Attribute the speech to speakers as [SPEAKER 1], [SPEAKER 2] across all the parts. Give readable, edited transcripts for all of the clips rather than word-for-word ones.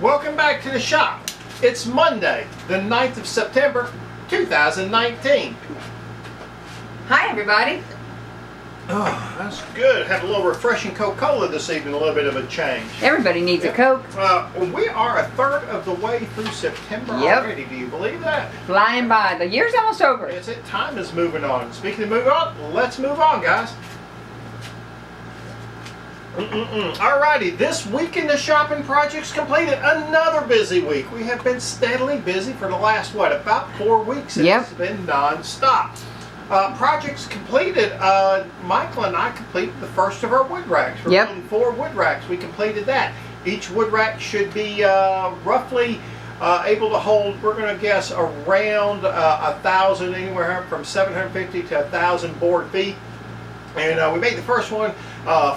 [SPEAKER 1] Welcome back to the shop. It's Monday, the 9th of September, 2019.
[SPEAKER 2] Hi, everybody.
[SPEAKER 1] Oh, that's good. Had a little refreshing Coca-Cola this evening, a little bit of a change.
[SPEAKER 2] Everybody needs a Coke.
[SPEAKER 1] We are a third of the way through September already. Do you believe that?
[SPEAKER 2] Flying by. The year's almost over.
[SPEAKER 1] Is it? Time is moving on. Speaking of moving on, let's move on, guys. Alrighty, this week in the shopping projects completed. Another busy week. We have been steadily busy for the last, about 4 weeks. It's been non-stop. Projects completed. Michael and I completed the first of our wood racks. We're building 4 wood racks. We completed that. Each wood rack should be roughly able to hold, we're going to guess, around 1,000, anywhere from 750 to 1,000 board feet. And we made the first one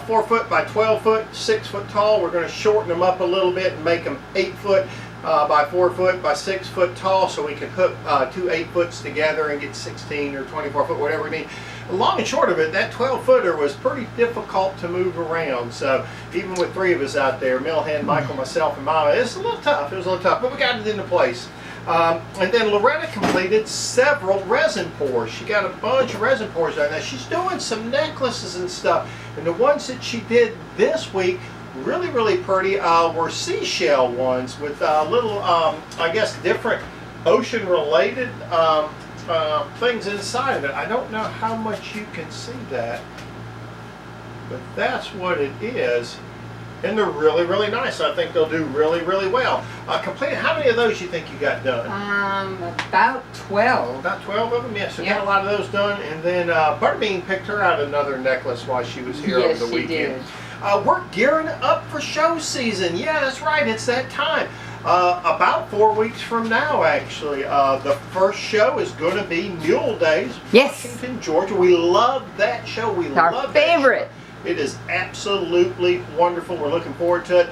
[SPEAKER 1] 4 foot by 12 foot, 6 foot tall. We're going to shorten them up a little bit and make them 8 foot by 4 foot by 6 foot tall, so we can hook 2 8-foots together and get 16 or 24 foot, whatever we need. Long and short of it, that 12-footer was pretty difficult to move around. So even with 3 of us out there, Milhan, Michael, myself, and Mama, it's a little tough. It was a little tough, but we got it into place. And then Loretta completed several resin pours. She got a bunch of resin pours done. Now she's doing some necklaces and stuff, and the ones that she did this week, really pretty, were seashell ones with little, I guess, different ocean related things inside of it. I don't know how much you can see that, but that's what it is. And they're really nice. I think they'll do really well. Completed. How many of those you think you got done?
[SPEAKER 2] About 12.
[SPEAKER 1] About 12 of them. Yes, so got a lot of those done. And then Butterbean picked her out another necklace while she was here over the weekend. Did. We're gearing up for show season. Yeah, that's right. It's that time. About 4 weeks from now, actually. The first show is going to be Mule Days, Washington, Georgia. We love that show. We love
[SPEAKER 2] our favorite.
[SPEAKER 1] It is absolutely wonderful. We're looking forward to it.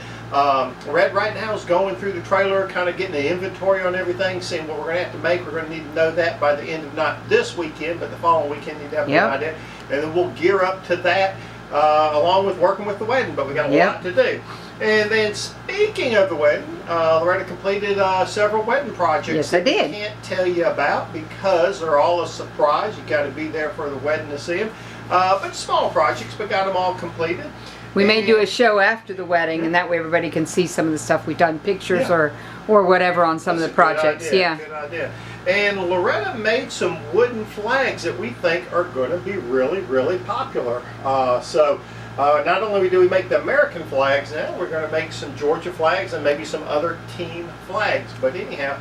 [SPEAKER 1] Red right now is going through the trailer, kind of getting the inventory on everything, seeing what we're going to have to make. We're going to need to know that by the end of not this weekend, but the following weekend. Need to have an idea, and then we'll gear up to that, along with working with the wedding. But we got a lot to do. And then speaking of the wedding, Loretta completed several wedding projects.
[SPEAKER 2] Yes, I did.
[SPEAKER 1] I can't tell you about because they're all a surprise. You got to be there for the wedding to see them. But small projects, but got them all completed.
[SPEAKER 2] We may do a show after the wedding, and that way everybody can see some of the stuff we've done, pictures or whatever on some of the projects.
[SPEAKER 1] Good idea. And Loretta made some wooden flags that we think are going to be really popular. Not only do we make the American flags now, we're going to make some Georgia flags and maybe some other team flags. But anyhow,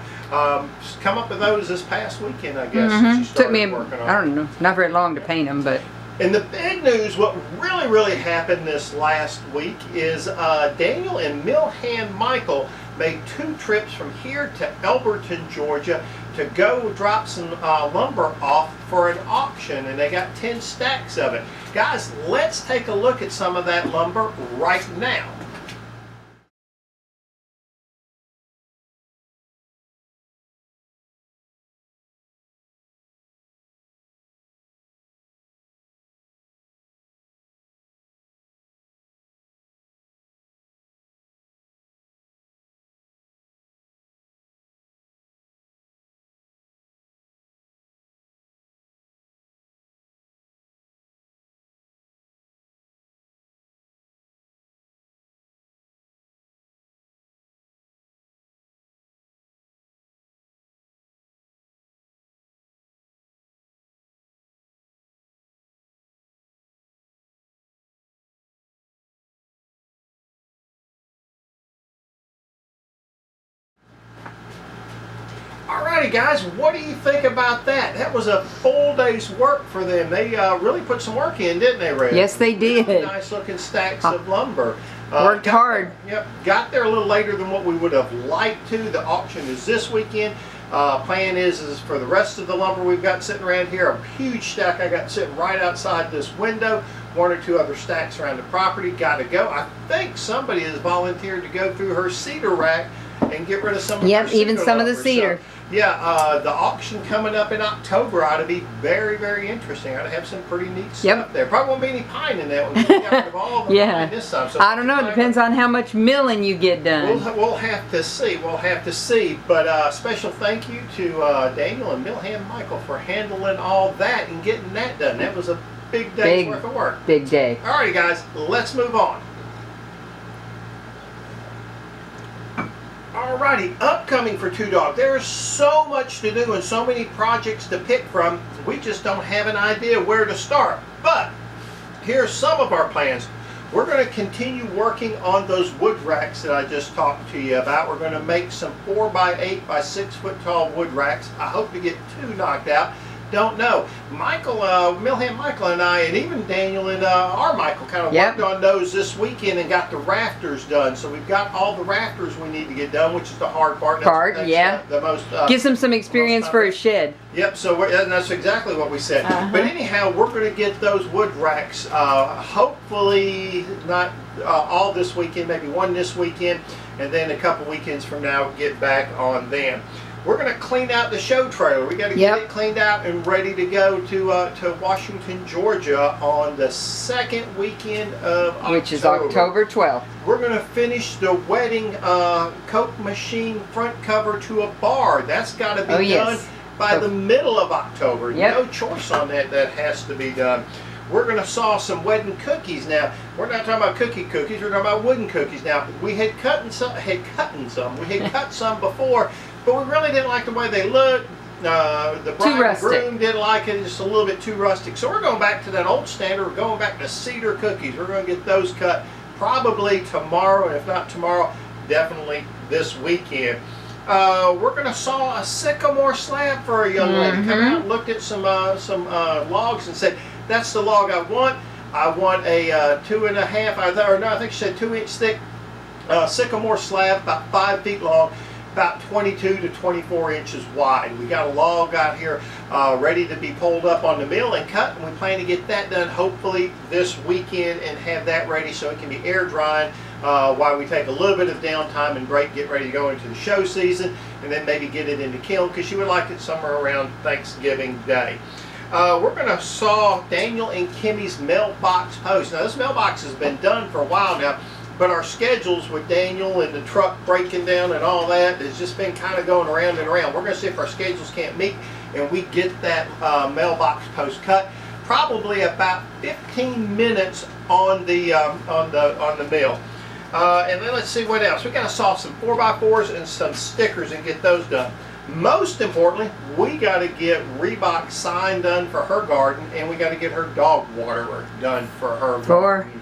[SPEAKER 1] come up with those this past weekend, I guess.
[SPEAKER 2] Took me, I don't know, not very long to paint them, but.
[SPEAKER 1] And the big news, what really happened this last week is Daniel and Milhan Michael made 2 trips from here to Elberton, Georgia to go drop some lumber off for an auction, and they got 10 stacks of it. Guys, let's take a look at some of that lumber right now. Alrighty guys, what do you think about that? That was a full day's work for them. They really put some work in, didn't they, Red?
[SPEAKER 2] Yes, they did.
[SPEAKER 1] Really nice looking stacks of lumber.
[SPEAKER 2] Worked hard.
[SPEAKER 1] Got there a little later than what we would have liked to. The auction is this weekend. Plan is for the rest of the lumber we've got sitting around here, a huge stack I got sitting right outside this window. 1 or 2 other stacks around the property. Got to go. I think somebody has volunteered to go through her cedar rack and get rid of some of
[SPEAKER 2] Yep, even some of the
[SPEAKER 1] lovers.
[SPEAKER 2] cedar.
[SPEAKER 1] So, yeah, the auction coming up in October ought to be very, very interesting. Ought to have some pretty neat stuff there. Probably won't be any pine in that one. 'Cause we got rid of all the pine this time. So
[SPEAKER 2] I don't know. It depends on how much milling you get done.
[SPEAKER 1] We'll have to see. We'll have to see. But special thank you to Daniel and Milham Michael for handling all that and getting that done. That was a big day's worth of work.
[SPEAKER 2] Big day.
[SPEAKER 1] Alrighty, guys, let's move on. Alrighty, upcoming for Two Dog. There is so much to do and so many projects to pick from. We just don't have an idea where to start. But here's some of our plans. We're going to continue working on those wood racks that I just talked to you about. We're going to make some 4x8 by 6 foot tall wood racks. I hope to get 2 knocked out. Don't know. Michael, Milham Michael and I, and even Daniel and our Michael kind of worked on those this weekend and got the rafters done. So we've got all the rafters we need to get done, which is the hard part. That's the most.
[SPEAKER 2] Gives him some experience for his shed.
[SPEAKER 1] Yep. So and that's exactly what we said. But anyhow, we're going to get those wood racks. Hopefully not all this weekend. Maybe one this weekend, and then a couple weekends from now get back on them. We're going to clean out the show trailer. We got to get it cleaned out and ready to go to Washington, Georgia on the second weekend of October.
[SPEAKER 2] Which is October 12th.
[SPEAKER 1] We're going to finish the wedding Coke machine front cover to a bar. That's got to be done by the middle of October. No choice on that. That has to be done. We're going to saw some wedding cookies now. We're not talking about cookies. We're talking about wooden cookies. Now, we had cut some. We had cut some before. But we really didn't like the way they looked. The bride and groom didn't like it. It's just a little bit too rustic. So we're going back to that old standard. We're going back to cedar cookies. We're going to get those cut probably tomorrow. And if not tomorrow, definitely this weekend. We're going to saw a sycamore slab for a young lady. Come out and looked at some logs and said, that's the log I want. I want a 2.5, or no, I think she said 2-inch thick sycamore slab, about 5 feet long, about 22 to 24 inches wide. We got a log out here ready to be pulled up on the mill and cut, and we plan to get that done hopefully this weekend and have that ready so it can be air drying while we take a little bit of downtime and break, get ready to go into the show season, and then maybe get it in the kiln because she would like it somewhere around Thanksgiving Day. We're going to saw Daniel and Kimmy's mailbox post. Now this mailbox has been done for a while now, but our schedules with Daniel and the truck breaking down and all that has just been kind of going around and around. We're going to see if our schedules can't meet and we get that mailbox post cut. Probably about 15 minutes on the mill. And then let's see what else. We got to saw some 4x4s and some stickers and get those done. Most importantly, we got to get Reebok sign done for her garden, and we got to get her dog water done for her garden.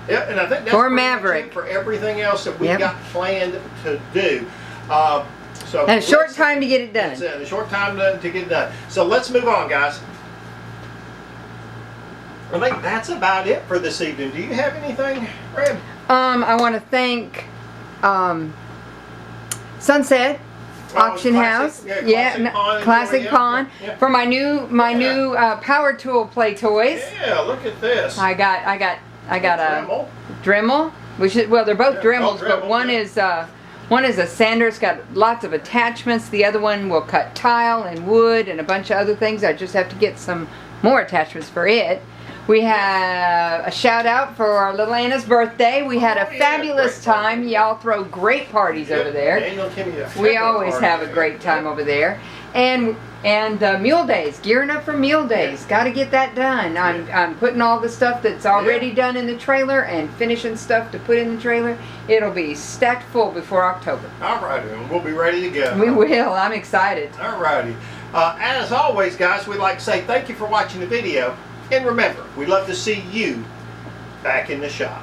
[SPEAKER 1] Yeah, and I think that's
[SPEAKER 2] for Maverick.
[SPEAKER 1] For everything else that we got planned to do. So
[SPEAKER 2] and a short time to get it done.
[SPEAKER 1] That's it, a short time to get it done. So let's move on, guys. I think that's about it for this evening. Do you have anything, Red?
[SPEAKER 2] I want to thank Sunset Auction House, Classic Pawn for my new power tool play toys.
[SPEAKER 1] Yeah, look at this.
[SPEAKER 2] I got a Dremel, which is, well, they're both Dremels, but one is a sander. It's got lots of attachments. The other one will cut tile and wood and a bunch of other things. I just have to get some more attachments for it. We have a shout out for our little Anna's birthday. We had a fabulous time. Y'all throw great parties over there. We always have a great time over there. And Mule Days, gearing up for Mule Days. Got to get that done. I'm putting all the stuff that's already done in the trailer and finishing stuff to put in the trailer. It'll be stacked full before October.
[SPEAKER 1] All right, and we'll be ready to go.
[SPEAKER 2] We will. I'm excited.
[SPEAKER 1] All righty. As always, guys, we'd like to say thank you for watching the video. And remember, we'd love to see you back in the shop.